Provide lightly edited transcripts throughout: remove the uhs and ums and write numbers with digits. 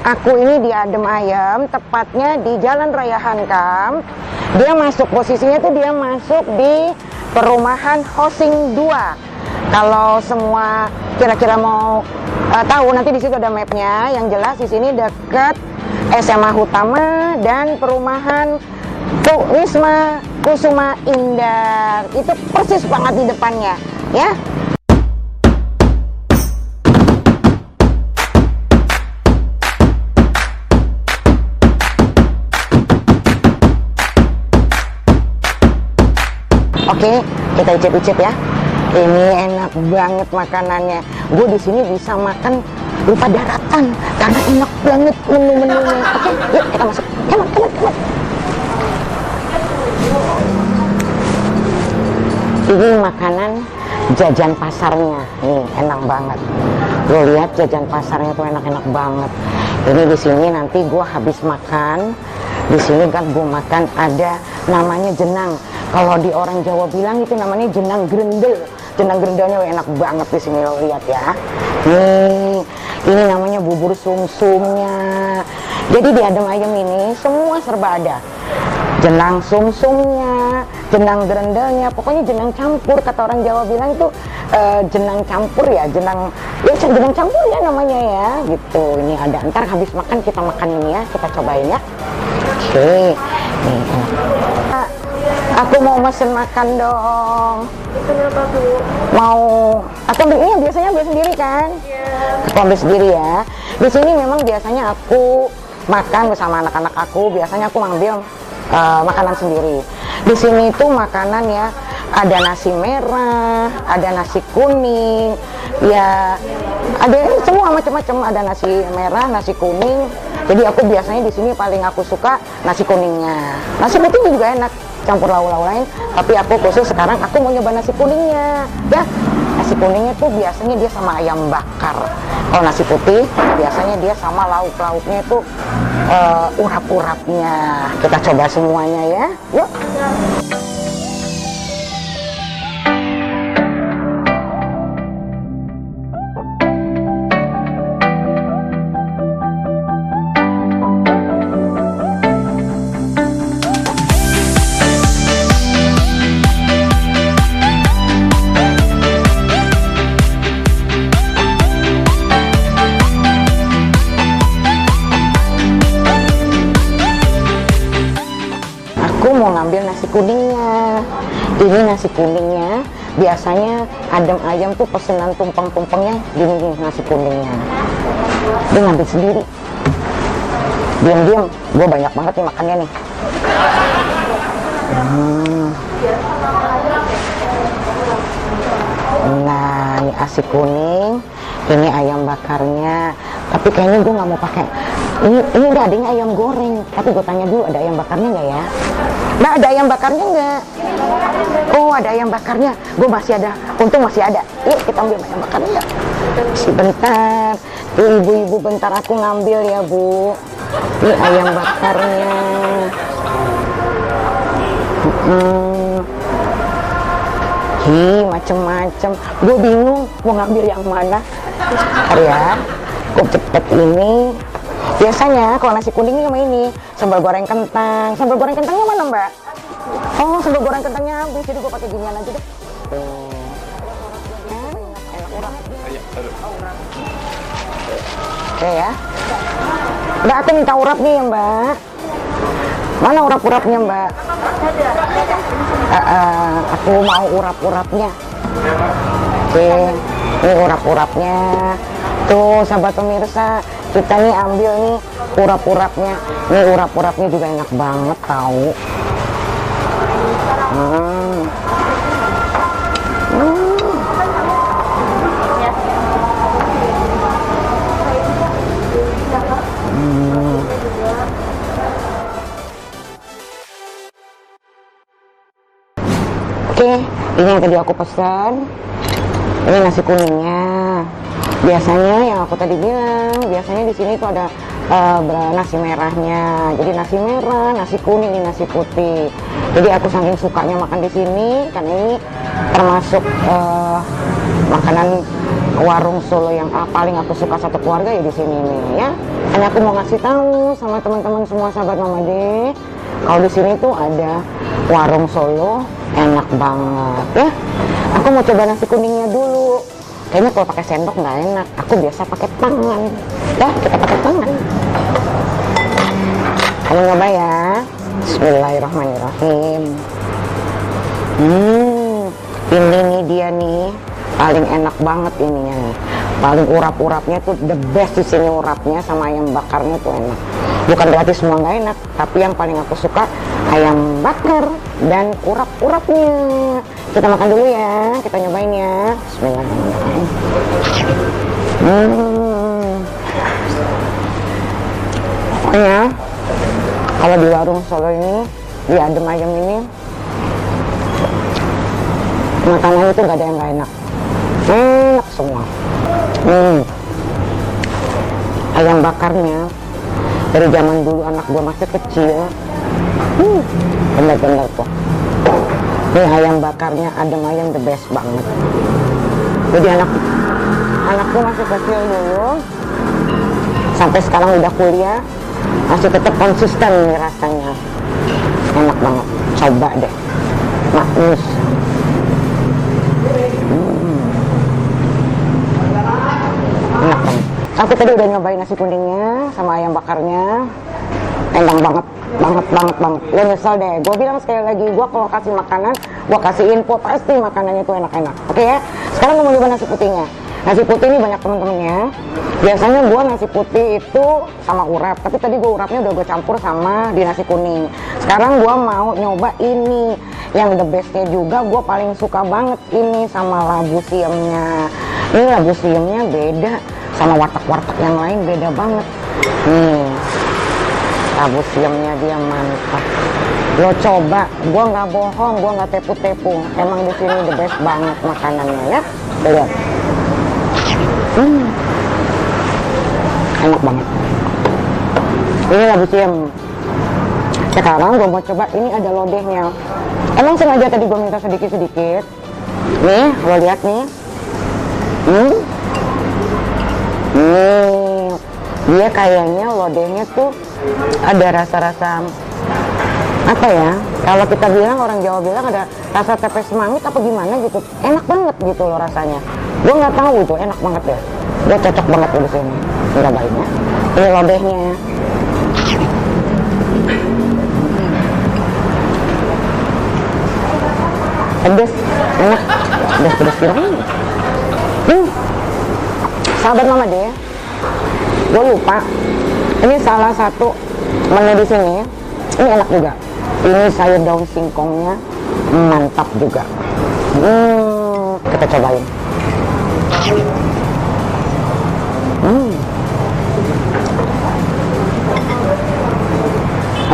Aku ini di Adem Ayam, tepatnya di Jalan Raya Hankam. Dia masuk, posisinya tuh dia masuk di perumahan Housing 2. Kalau semua kira-kira mau tahu, nanti di situ ada mapnya. Yang jelas di sini dekat SMA Utama dan perumahan Wisma Kusuma Indah. Itu persis banget di depannya, ya. Oke, kita icip-icip ya. Ini enak banget makanannya. Gue di sini bisa makan lupa daratan karena enak banget menu-menunya. Oke, yuk kita masuk. Come on. Ini makanan jajan pasarnya. Nih, enak banget. Lo lihat jajan pasarnya tuh enak-enak banget. Ini di sini nanti gue habis makan. Di sini kan gue makan ada namanya jenang. Kalau di orang Jawa bilang itu namanya jenang grendel. Jenang grendelnya enak banget di sini, lo lihat ya. Nih, ini namanya bubur sumsumnya. Jadi di Adem Ayam ini semua serba ada. Jenang sumsumnya, jenang grendelnya, pokoknya jenang campur. Kata orang Jawa bilang itu jenang campur ya, jenang campur ya namanya ya, gitu. Ini ada. Ntar habis makan kita makan ini ya, kita cobain ya. Oke, nih enak. Aku mau mesen makan dong. Kenapa, Bu? Mau, atau ini biasanya beli sendiri kan? Iya. Aku ambil sendiri ya. Di sini memang biasanya aku makan bersama anak-anak aku. Biasanya aku ngambil makanan sendiri. Di sini tuh makanan ya, ada nasi merah, ada nasi kuning, ya ada semua macam-macam. Ada nasi merah, nasi kuning. Jadi aku biasanya di sini paling aku suka nasi kuningnya. Nasi putih juga enak, campur lauk-lauk lain. Tapi aku khusus sekarang aku mau nyoba nasi kuningnya. Ya, nasi kuningnya tuh biasanya dia sama ayam bakar. Kalau nasi putih biasanya dia sama lauk-lauknya itu urap-urapnya. Kita coba semuanya ya. Yuk. Mau ngambil nasi kuningnya. Ini nasi kuningnya biasanya Adem Ayam tuh pesenan tumpeng-tumpengnya gini nasi kuningnya. Dia ngambil sendiri. Diam-diam, gue banyak banget nih makannya nih. Nah, ini nasi kuning, ini ayam bakarnya. Tapi kayaknya gue nggak mau pakai. Ini udah adanya ayam goreng. Tapi gue tanya dulu, ada ayam bakarnya nggak ya? Nah, ada ayam bakarnya nggak? Oh, ada ayam bakarnya. Gue masih ada. Untung masih ada. Yuk kita ambil ayam bakarnya. Sebentar. Tuh ibu-ibu bentar aku ngambil ya, Bu. Ini ayam bakarnya. Macem-macem. Gue bingung mau ngambil yang mana. Bentar ya. Gue cepet ini. Biasanya kalau nasi kuning sama ini sambal goreng kentang. Sambal goreng kentangnya mana, Mbak? Oh, sambal goreng kentangnya habis, jadi gue pakai ginian aja deh. Oke ya. Udah, aku minta urap nih ya, Mbak. Mana urap-urapnya, Mbak? Aku mau urap-urapnya. Oke, ini urap-urapnya. Tuh, sahabat pemirsa, kita nih ambil nih urap-urapnya. Ini urap-urapnya juga enak banget tahu. Oke, ini yang tadi aku pesan. Ini nasi kuningnya. Biasanya yang aku tadi bilang, biasanya di sini tuh ada nasi merahnya. Jadi nasi merah, nasi kuning, ini nasi putih. Jadi aku saking sukanya makan di sini karena ini termasuk makanan warung Solo yang paling aku suka satu keluarga ya di sini nih ya. Dan aku mau ngasih tahu sama teman-teman semua sahabat Mama De, kalau di sini tuh ada warung Solo enak banget ya. Aku mau coba nasi kuningnya dulu. Kayaknya kalau pakai sendok nggak enak. Aku biasa pakai tangan. Ya, kita pakai tangan. Kamu nyoba ya. Bismillahirrahmanirrahim. Ini nih dia nih, paling enak banget ininya nih. Paling urap-urapnya tuh the best di sini, urapnya sama ayam bakarnya tuh enak. Bukan berarti semua nggak enak, tapi yang paling aku suka ayam bakar dan urap-urapnya. Kita makan dulu ya, kita nyobain ya. Bismillahirrahmanirrahim. Pokoknya kalau di warung Solo ini, di adem ayam ini, makanannya itu nggak ada yang nggak enak. Enak semua. Ayam bakarnya dari zaman dulu anak gua masih kecil, bener-bener tuh. Ini ayam bakarnya adem ayam the best banget. Jadi anakku masih kecil dulu, sampai sekarang udah kuliah, masih tetap konsisten nih rasanya. Enak banget, coba deh, maknyus. Enak banget. Aku tadi udah nyobain nasi kuningnya sama ayam bakarnya, enak banget. Lo nyesel deh, gue bilang sekali lagi, gue kalau kasih makanan, gue kasih info, pasti makanannya itu enak-enak. Oke ya, sekarang gue mau nyoba nasi putihnya. Nasi putih ini banyak temen-temennya. Biasanya gue nasi putih itu sama urap, tapi tadi gue urapnya udah gue campur sama di nasi kuning. Sekarang gue mau nyoba ini, yang the bestnya juga, gue paling suka banget ini sama labu siamnya. Ini labu siamnya beda sama warteg-warteg yang lain, beda banget. Nih, labu siamnya dia mantap. Lo coba, gue nggak bohong, gue nggak tepu-tepu. Emang di sini the best banget makanannya ya. Lihat, enak banget. Ini labu siam. Sekarang gue mau coba, ini ada lodehnya. Emang sengaja tadi gue minta sedikit-sedikit. Nih, lo lihat nih. Dia kayaknya lodehnya tuh ada rasa-rasa apa ya, kalau kita bilang, orang Jawa bilang ada rasa tepe semangit apa gimana gitu, enak banget gitu loh rasanya. Gue nggak tahu itu, enak banget ya. Gue cocok banget di sini. Nggak baiknya. Ini lodehnya. Pedes, enak, pedes gimana? Sahabat Mama deh, gue lupa. Ini salah satu menu di sini. Ini enak juga. Ini sayur daun singkongnya mantap juga. Kita cobain.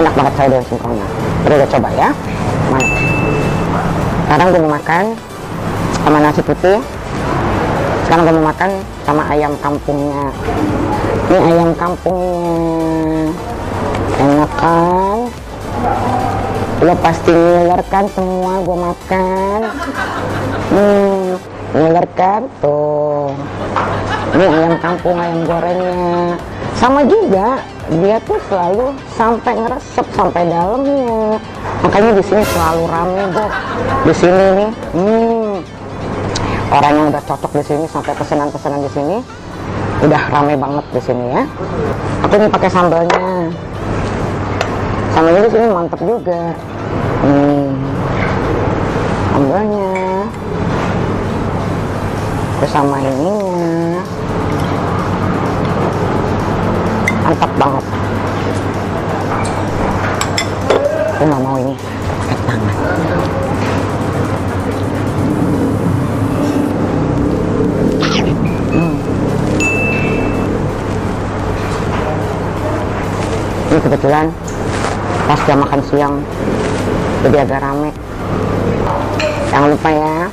Enak banget sayur daun singkongnya. Udah coba ya. Mantap. Sekarang gue mau makan sama nasi putih. Sekarang gue mau makan sama ayam kampungnya. Ini ayam kampungnya. Enak kan? Lo pasti ngiler kan semua gue makan. Ngiler kan? Tuh. Ini ayam kampung, ayam gorengnya. Sama juga, dia tuh selalu sampai ngeresep sampai dalamnya. Makanya di sini selalu rame, Bu. Di sini nih, orang yang udah cocok di sini sampai pesanan-pesanan di sini udah rame banget di sini ya. Aku ini pakai sambalnya. Sambalnya di sini mantep juga. Sambalnya. Terus sama ininya. Mantap banget. Aku nggak mau ini pakai tangan. Ini kebetulan pas jam makan siang, jadi agak rame. Jangan lupa ya,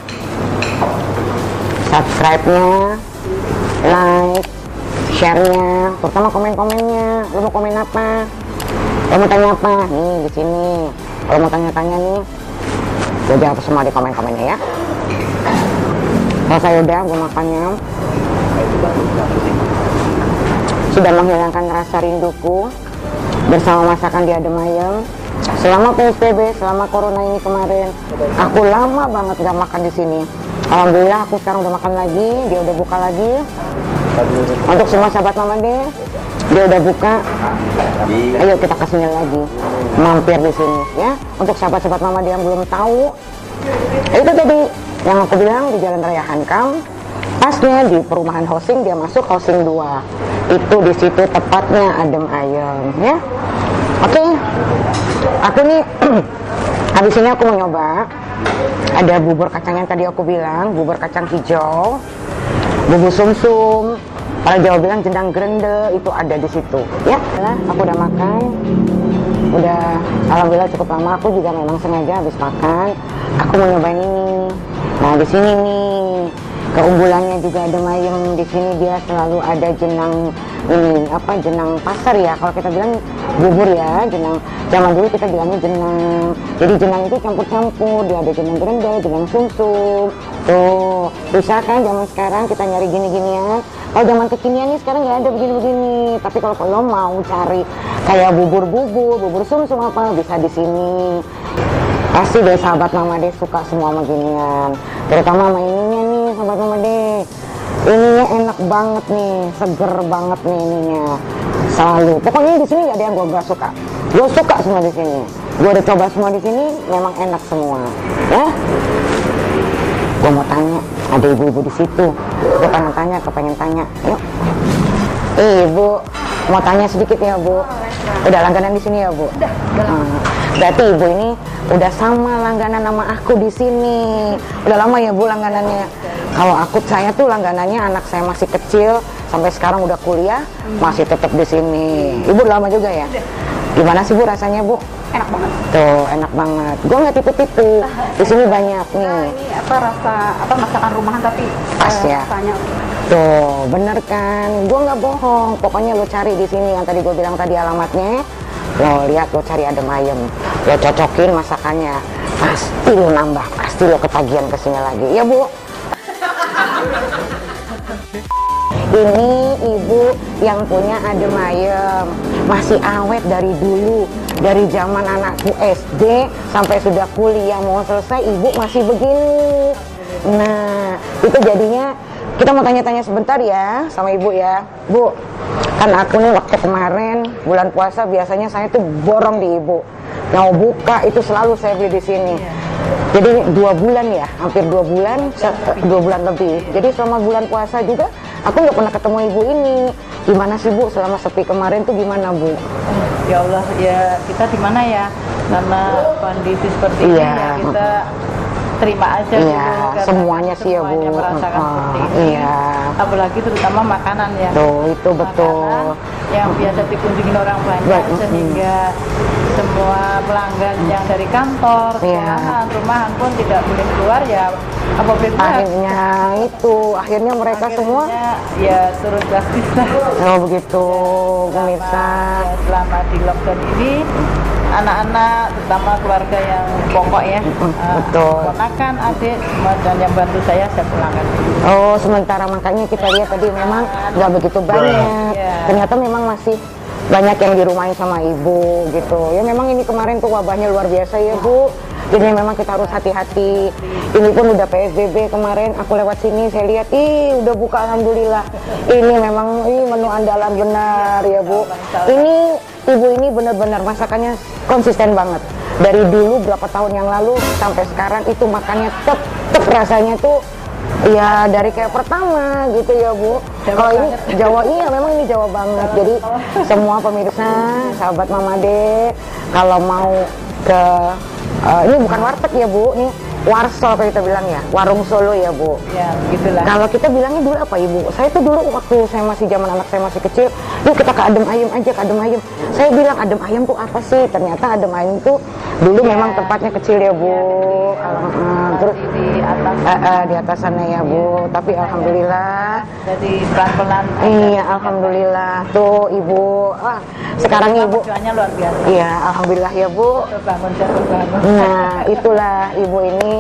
subscribe-nya, like, share-nya, terutama komen-komennya. Lo mau komen apa? Lo mau tanya apa? Nih di sini. Kalau mau tanya-tanya nih, gue jawab semua di komen-komennya ya. Selesai udah gue makannya. Sudah menghilangkan rasa rinduku bersama masakan di Adem Ayem. Selama PSBB, selama corona ini kemarin, aku lama banget gak makan di sini. Alhamdulillah aku sekarang udah makan lagi, dia udah buka lagi. Untuk semua sahabat Mama deh, dia udah buka. Ayo kita kesini lagi, mampir di sini ya. Untuk sahabat-sahabat Mama dia yang belum tahu, itu tadi yang aku bilang di Jalan Raya Hankam. Pasnya di perumahan Hosing, dia masuk Hosing 2. Itu di situ tepatnya Adem Ayem ya. Oke. Aku nih habis ini aku mau nyoba. Ada bubur kacang yang tadi aku bilang, bubur kacang hijau, bubur sumsum. Kalau Jawa bilang jendang gerende, itu ada di situ ya. Nah, aku udah makan. Udah alhamdulillah cukup lama. Aku juga memang sengaja habis makan aku mau nyobain ini. Nah, di sini nih keunggulannya juga Adem Ayem, di sini dia selalu ada jenang ini apa, jenang pasar ya. Kalau kita bilang bubur ya, jenang zaman dulu kita bilangnya jenang. Jadi jenang itu campur-campur, dia ada jenang gerendel, jenang sumsum. Tuh, bisa kan zaman sekarang kita nyari gini-ginian. Kalau zaman kekinian nih sekarang nggak ada begini-begini. Tapi kalau lo mau cari kayak bubur-bubur, bubur sumsum apa, bisa di sini. Pasti deh sahabat Mama deh suka semua sama ginian. Terutama sama ininya nih sahabat Mama deh. Ininya enak banget nih, seger banget nih ininya. Selalu. Pokoknya di sini nggak ada yang gue gak suka. Gue suka semua di sini. Gue udah coba semua di sini, memang enak semua. Ya. Gue mau tanya, ada ibu-ibu di situ. Gue kepengen tanya. Yuk. Ibu, mau tanya sedikit ya Bu. Udah langganan di sini ya Bu? Udah. Berarti ibu ini udah sama langganan sama aku di sini. Udah lama ya Bu langganannya? Kalau saya tuh langganannya anak saya masih kecil sampai sekarang udah kuliah masih tetap di sini. Ibu udah lama juga ya? Gimana sih Bu rasanya Bu? Enak banget. Tuh enak banget. Gue nggak tipu-tipu. Di sini banyak nih. Nah, ini apa rasa apa masakan rumahan tapi pas ya. rasanya. Tuh bener kan? Gue nggak bohong. Pokoknya lo cari di sini yang tadi gue bilang tadi alamatnya. Lo lihat, lo cari Adem Ayem. Lo cocokin masakannya. Pasti lo nambah. Pasti lo ketagihan kesini lagi. Ya Bu. Ini ibu yang punya Adem Ayem. Masih awet dari dulu. Dari zaman anakku SD sampai sudah kuliah mau selesai, ibu masih begini. Nah, itu jadinya kita mau tanya-tanya sebentar ya sama ibu ya. Bu, kan aku nih waktu kemarin bulan puasa biasanya saya tuh borong di ibu. Mau buka itu selalu saya beli di sini. Jadi 2 bulan ya, hampir 2 bulan, 2 bulan lebih. Jadi selama bulan puasa juga aku nggak pernah ketemu ibu ini. Gimana sih Bu selama sepi kemarin tuh gimana Bu? Ya Allah, ya kita di mana ya? Karena kondisi seperti ini ya kita terima aja iya, gitu. Semuanya sih ya Bu. Merasakan seperti ini. Iya. Apalagi terutama makanan ya. Tuh, itu betul. Makanan yang biasa dikunjungi orang banyak sehingga semua pelanggan yang dari kantor, sekolahan, rumahan pun tidak boleh keluar ya. Akhirnya mereka semua ya turut drastis lah. Oh begitu, pemirsa. Ya, selama di lockdown ini anak-anak terutama keluarga yang pokok ya, betul. ponakan, adik, semua dan yang bantu saya pelanggan. Oh sementara makanya kita lihat tadi memang nggak begitu banyak. Ternyata memang masih banyak yang dirumahin sama ibu gitu. Ya memang ini kemarin tuh wabahnya luar biasa ya Bu. Jadi memang kita harus hati-hati. Ini pun udah PSBB kemarin, aku lewat sini saya lihat, udah buka alhamdulillah. Ini memang menu andalan benar ya Bu. Ini ibu ini benar-benar masakannya konsisten banget. Dari dulu berapa tahun yang lalu sampai sekarang itu makannya tetap rasanya tuh ya dari kayak pertama gitu ya Bu. Kalau ini Jawa, iya memang ini Jawa banget. Jadi semua pemirsa, sahabat Mama De, kalau mau ke ini bukan warteg ya Bu, nih warsol kalau kita bilang ya, warung Solo ya Bu. Ya, gitulah. Kalau kita bilangnya dulu apa Ibu? Saya tuh dulu waktu saya masih zaman anak saya masih kecil, yuk kita ke Adem Ayem aja, ke Adem Ayem. Saya bilang Adem Ayem tuh apa sih? Ternyata Adem Ayem tuh dulu memang tempatnya kecil ya Bu. Terus di atas sana ya Bu. Tapi alhamdulillah. Jadi pelan-pelan. Iya, alhamdulillah. Tuh Ibu. Sekarang Ibu. Perjuangannya luar biasa. Iya, alhamdulillah ya Bu. Terbangun. Nah, itulah Ibu ini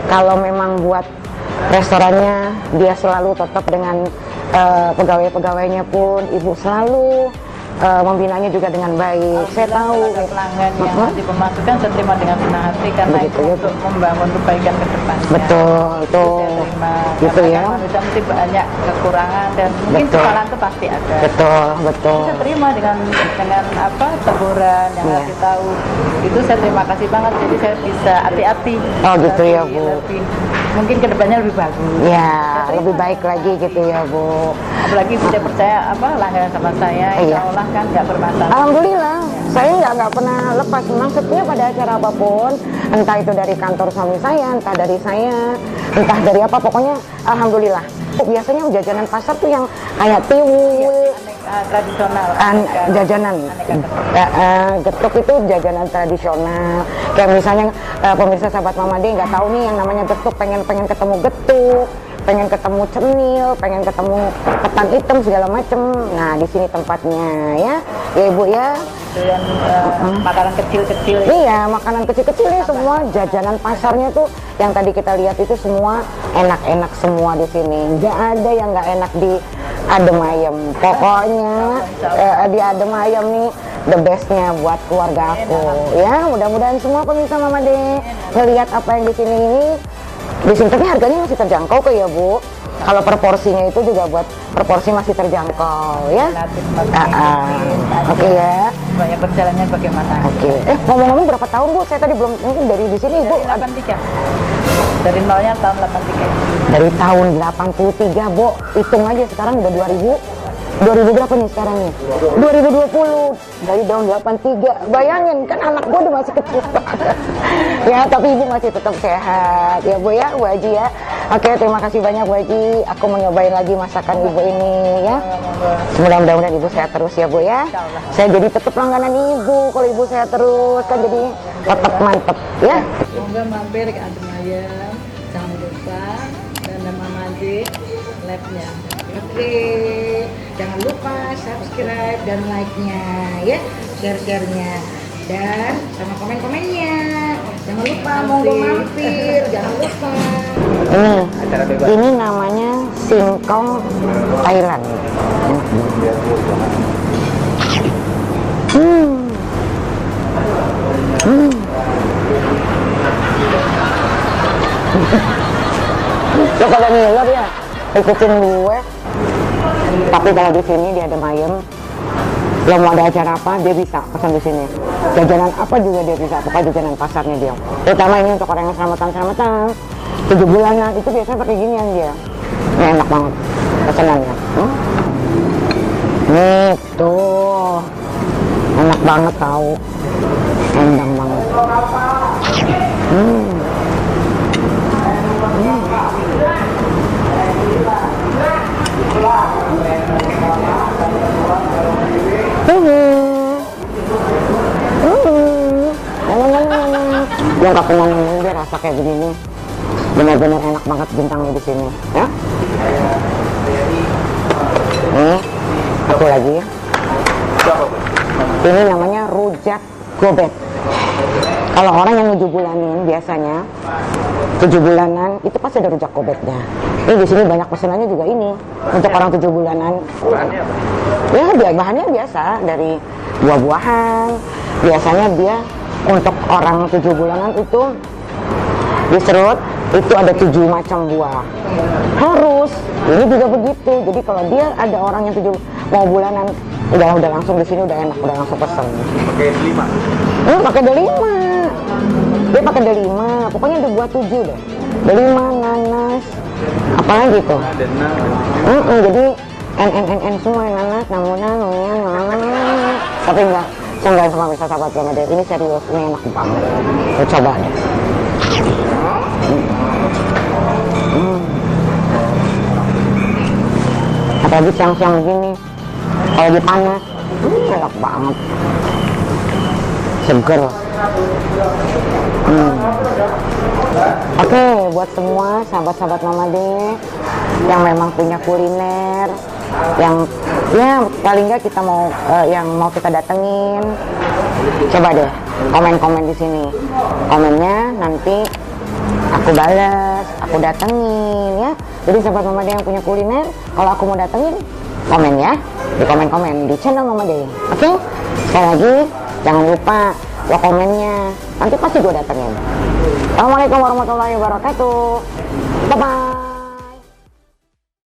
kalau memang buat restorannya dia selalu tetap dengan pegawai-pegawainya pun ibu selalu membinanya juga dengan baik. Saya tahu ada pelanggan yang nanti pemasukan saya terima dengan senang hati karena Begitu, itu ya, untuk membangun kebaikan ke depan. betul itu Saya terima. gitu Karena ya. kan manusia mesti banyak kekurangan dan mungkin Betul. kesalahan itu pasti ada. Betul. Saya terima dengan apa teguran yang Iya. ngasih tahu itu saya terima kasih banget, jadi saya bisa hati-hati. Oh, gitu ya, Bu. Mungkin kedepannya lebih bagus. Ya, lebih baik lagi gitu ya, Bu. Apalagi sudah percaya langganan sama saya, Iya. insya Allah kan nggak bermasalah. Alhamdulillah, saya nggak pernah lepas. Memang setiap pada acara apapun, entah itu dari kantor suami saya, entah dari saya, entah dari apa, pokoknya alhamdulillah. Biasanya jajanan pasar tuh yang kayak tiwul, Tradisional. jajanan getuk itu jajanan tradisional. Kayak misalnya pemirsa sahabat Mama D nggak tahu nih yang namanya getuk, pengen ketemu getuk, pengen ketemu cenil, pengen ketemu ketan hitam segala macem. Nah di sini tempatnya ya Ibu ya. Dan makanan kecil-kecil. Iya, makanan kecil-kecil ini semua jajanan pasarnya tuh yang tadi kita lihat itu semua enak-enak semua di sini. Nggak ada yang nggak enak di adem ayem. Pokoknya di adem ayem nih the bestnya buat keluarga aku. Ya, mudah-mudahan semua pemirsa Mama D ngelihat apa yang di sini ini. Di sini tapi harganya masih terjangkau kok ya Bu. Kalau proporsinya itu juga buat proporsi masih terjangkau ya. Oke ya. Banyak perjalanannya bagaimana? Oke. Ngomong-ngomong berapa tahun Bu? Saya tadi belum mungkin dari di sini Ibu. Dari 83. Dari nolnya tahun 83. Dari tahun 83 Bu. Hitung aja sekarang udah 2000 berapa nih sekarang nih? 2020 dari tahun 83. Bayangin kan anak gue udah masih kecil. Ya tapi ibu masih tetap sehat ya Bu ya, Bu Haji ya. Oke, terima kasih banyak Bu Haji. Aku mau nyobain lagi masakan ibu ini ya. Mudah-mudahan ibu sehat terus ya Bu ya. Saya jadi tetap langganan ibu. Kalau ibu sehat terus kan jadi tetap mantep ya. Semoga mampir ke Adem Ayem. Jangan lupa dan Mama D labnya. Oke, jangan lupa subscribe dan like-nya ya, share-share-nya dan sama komen-komennya. Jangan lupa monggo mampir, jangan lupa. Ini namanya singkong Thailand. Lo kalau ngiler ya ikutin gue. Tapi kalau di sini di Adem Ayem, lo mau ada acara apa dia bisa pesan di sini. Jajanan apa juga dia bisa, pokoknya jajanan pasarnya dia. Terutama ini untuk orang yang selamatan 7 bulanan itu biasanya pakai ginian dia. Ini enak banget pesanannya. Nih tuh enak banget tahu, endang banget. Yang aku ngomongin dia rasa kayak begini benar-benar enak banget bintangnya di sini ya. Nih aku lagi ya. Ini namanya rujak gobet. Kalau orang yang 7 bulanin biasanya 7 bulanan itu pasti ada rujak gobetnya. Ini di sini banyak pesanannya juga ini untuk orang 7 bulanan. Ya bahannya biasa dari buah-buahan. Biasanya dia untuk orang 7 bulanan itu diserut itu ada 7 macam buah. Harus. Ini juga begitu. Jadi kalau dia ada orang yang 7 mau bulanan udah langsung di sini udah enak, udah langsung pesen. Pakai delima. Pakai delima. Dia pakai delima. Pokoknya ada buah 7 deh. Delima, nanas, apalagi tuh. Jadi n semua nanas, namunan, tapi enggak. Saya sama bisa sahabat sama dia. Ini serius, ini enak banget. Lo coba deh. Apalagi siang-siang begini, kalau di panas, enak banget. Seger. Oke, buat semua sahabat-sahabat Mama D yang memang punya kuliner, yang ya paling nggak kita mau yang mau kita datengin, coba deh komen-komen di sini. Komennya nanti aku balas, aku datengin ya. Jadi sahabat Mama Day yang punya kuliner, kalau aku mau datengin, komen ya, di komen-komen di channel Mama Day. Oke? Sekali lagi, jangan lupa ya komennya, nanti pasti gue datengin. Assalamualaikum warahmatullahi wabarakatuh. Bye-bye.